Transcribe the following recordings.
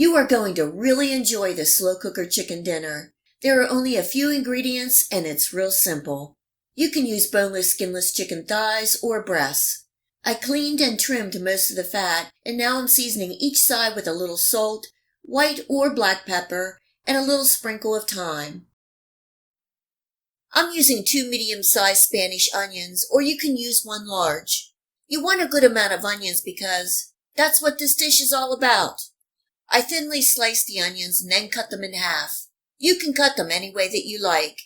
You are going to really enjoy this slow cooker chicken dinner. There are only a few ingredients and it's real simple. You can use boneless, skinless chicken thighs or breasts. I cleaned and trimmed most of the fat, and now I'm seasoning each side with a little salt, white or black pepper, and a little sprinkle of thyme. I'm using 2 medium-sized Spanish onions, or you can use 1 large. You want a good amount of onions because that's what this dish is all about. I thinly sliced the onions and then cut them in half. You can cut them any way that you like.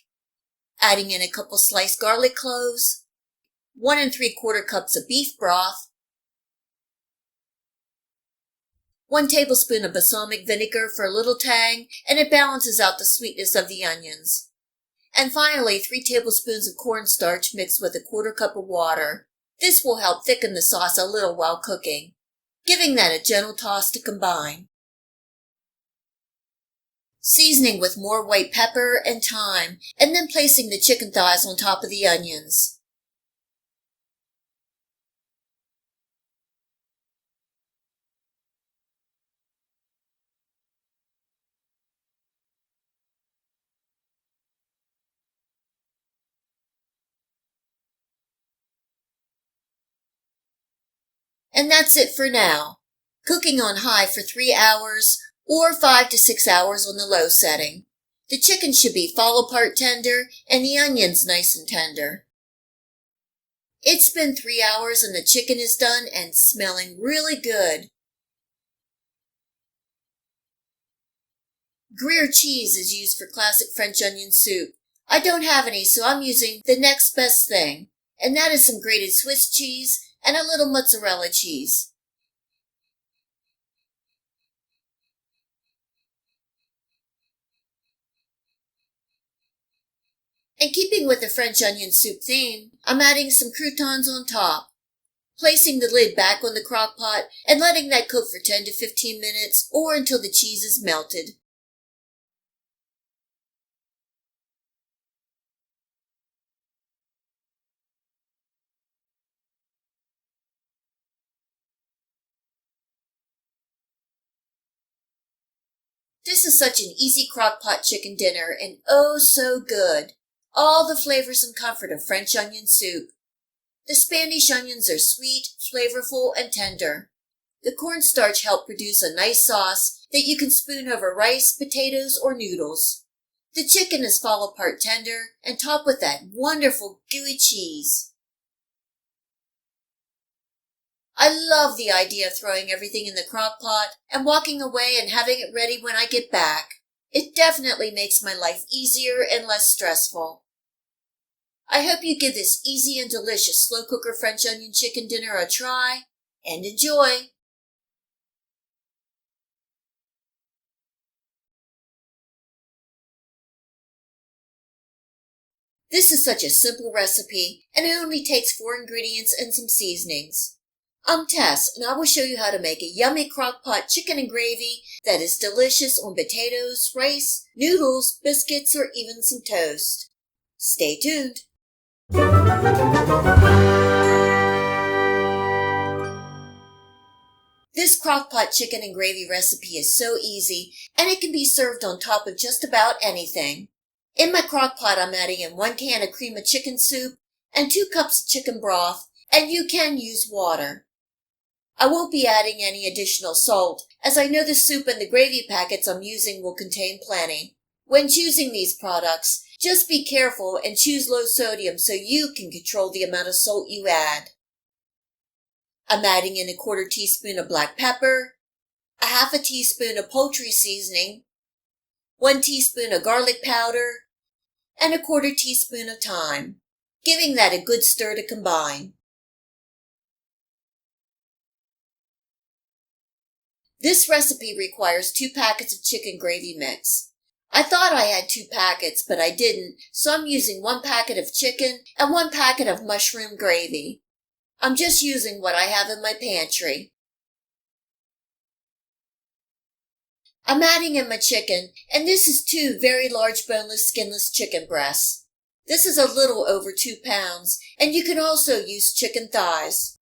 Adding in a couple sliced garlic cloves, 1 3/4 cups of beef broth, 1 tablespoon of balsamic vinegar for a little tang, and it balances out the sweetness of the onions. And finally, 3 tablespoons of cornstarch mixed with a 1/4 cup of water. This will help thicken the sauce a little while cooking, giving that a gentle toss to combine. Seasoning with more white pepper and thyme, and then placing the chicken thighs on top of the onions. And that's it for now. Cooking on high for 3 hours or 5 to 6 hours on the low setting. The chicken should be fall apart tender and the onions nice and tender. It's been 3 hours and the chicken is done and smelling really good. Gruyere cheese is used for classic French onion soup. I don't have any, so I'm using the next best thing, and that is some grated Swiss cheese and a little mozzarella cheese. And keeping with the French onion soup theme, I'm adding some croutons on top, placing the lid back on the crock pot and letting that cook for 10 to 15 minutes or until the cheese is melted. This is such an easy crock-pot chicken dinner and oh so good. All the flavors and comfort of French onion soup. The Spanish onions are sweet, flavorful, and tender. The cornstarch helps produce a nice sauce that you can spoon over rice, potatoes, or noodles. The chicken is fall apart tender and topped with that wonderful gooey cheese. I love the idea of throwing everything in the crock pot and walking away and having it ready when I get back. It definitely makes my life easier and less stressful. I hope you give this easy and delicious slow cooker French onion chicken dinner a try and enjoy. This is such a simple recipe and it only takes 4 ingredients and some seasonings. I'm Tess, and I will show you how to make a yummy crock-pot chicken and gravy that is delicious on potatoes, rice, noodles, biscuits, or even some toast. Stay tuned. This crock-pot chicken and gravy recipe is so easy, and it can be served on top of just about anything. In my crock-pot, I'm adding in 1 can of cream of chicken soup and 2 cups of chicken broth, and you can use water. I won't be adding any additional salt, as I know the soup and the gravy packets I'm using will contain plenty. When choosing these products, just be careful and choose low sodium so you can control the amount of salt you add. I'm adding in a 1/4 teaspoon of black pepper, a 1/2 teaspoon of poultry seasoning, 1 teaspoon of garlic powder, and a 1/4 teaspoon of thyme, giving that a good stir to combine. This recipe requires 2 packets of chicken gravy mix. I thought I had 2 packets, but I didn't, so I'm using 1 packet of chicken and 1 packet of mushroom gravy. I'm just using what I have in my pantry. I'm adding in my chicken, and this is 2 very large boneless, skinless chicken breasts. This is a little over 2 pounds, and you can also use chicken thighs.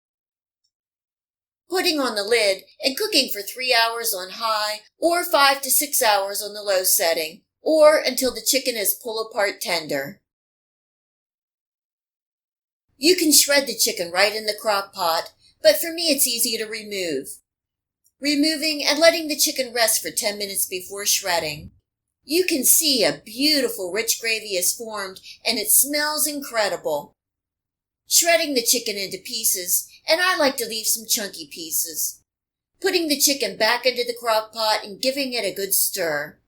putting on the lid and cooking for 3 hours on high or 5 to 6 hours on the low setting, or until the chicken is pull-apart tender. You can shred the chicken right in the crock pot, but for me it's easy to remove. Removing and letting the chicken rest for 10 minutes before shredding. You can see a beautiful rich gravy is formed and it smells incredible. Shredding the chicken into pieces, and I like to leave some chunky pieces. Putting the chicken back into the crock pot and giving it a good stir.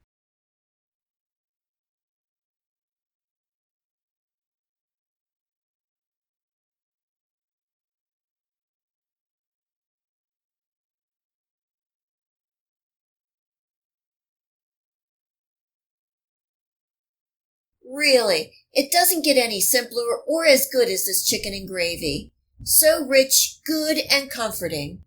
Really, it doesn't get any simpler or as good as this chicken and gravy. So rich, good, and comforting.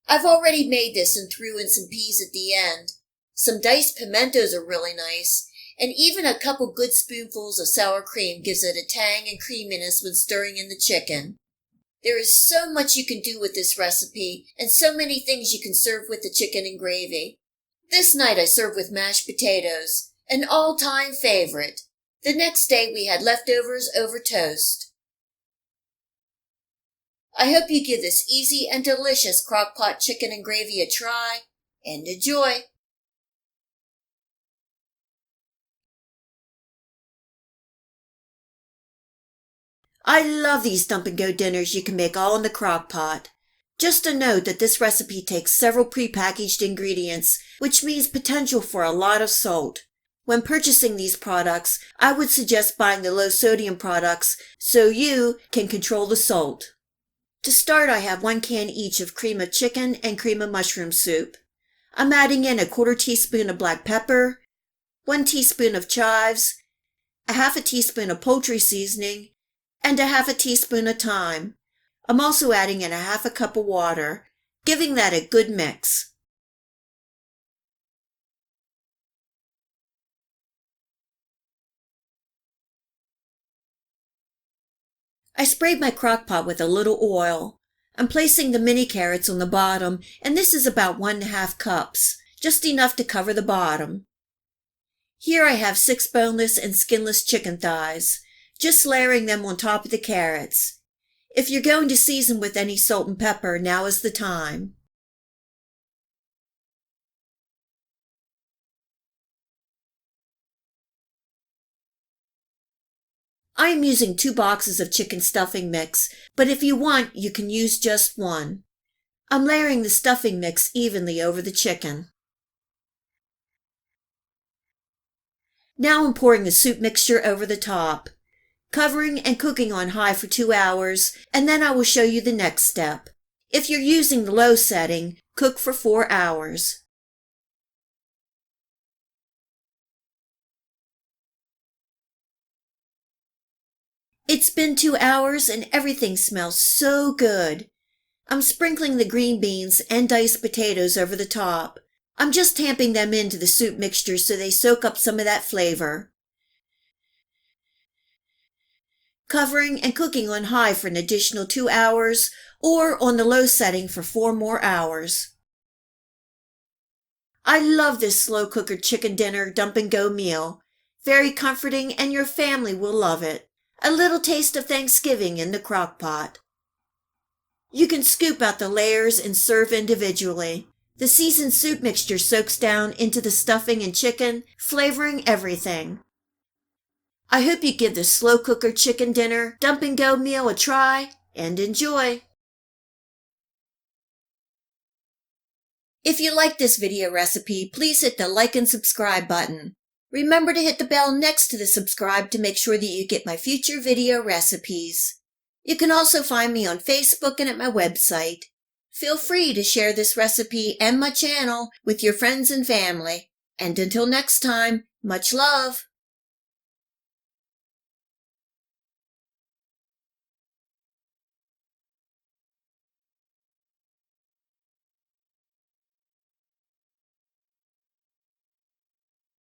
I've already made this and threw in some peas at the end. Some diced pimentos are really nice, and even a couple good spoonfuls of sour cream gives it a tang and creaminess when stirring in the chicken. There is so much you can do with this recipe, and so many things you can serve with the chicken and gravy. This night I served with mashed potatoes, an all-time favorite. The next day we had leftovers over toast. I hope you give this easy and delicious crock-pot chicken and gravy a try, and enjoy! I love these dump-and-go dinners you can make all in the crock pot. Just a note that this recipe takes several prepackaged ingredients, which means potential for a lot of salt. When purchasing these products, I would suggest buying the low-sodium products so you can control the salt. To start, I have 1 can each of cream of chicken and cream of mushroom soup. I'm adding in a 1/4 teaspoon of black pepper, 1 teaspoon of chives, a 1/2 teaspoon of poultry seasoning, and a 1/2 teaspoon of thyme. I'm also adding in a 1/2 cup of water, giving that a good mix. I sprayed my crock pot with a little oil. I'm placing the mini carrots on the bottom, and this is about 1½ cups, just enough to cover the bottom. Here I have 6 boneless and skinless chicken thighs, just layering them on top of the carrots. If you're going to season with any salt and pepper, now is the time. I am using 2 boxes of chicken stuffing mix, but if you want, you can use just 1. I'm layering the stuffing mix evenly over the chicken. Now I'm pouring the soup mixture over the top, covering and cooking on high for 2 hours, and then I will show you the next step. If you're using the low setting, cook for 4 hours. It's been 2 hours and everything smells so good. I'm sprinkling the green beans and diced potatoes over the top. I'm just tamping them into the soup mixture so they soak up some of that flavor. Covering and cooking on high for an additional 2 hours or on the low setting for 4 more hours. I love this slow cooker chicken dinner dump-and-go meal. Very comforting and your family will love it. A little taste of Thanksgiving in the crock pot. You can scoop out the layers and serve individually. The seasoned soup mixture soaks down into the stuffing and chicken, flavoring everything. I hope you give the slow cooker chicken dinner dump-and-go meal a try and enjoy. If you like this video recipe, please hit the like and subscribe button. Remember to hit the bell next to the subscribe to make sure that you get my future video recipes. You can also find me on Facebook and at my website. Feel free to share this recipe and my channel with your friends and family. And until next time, much love!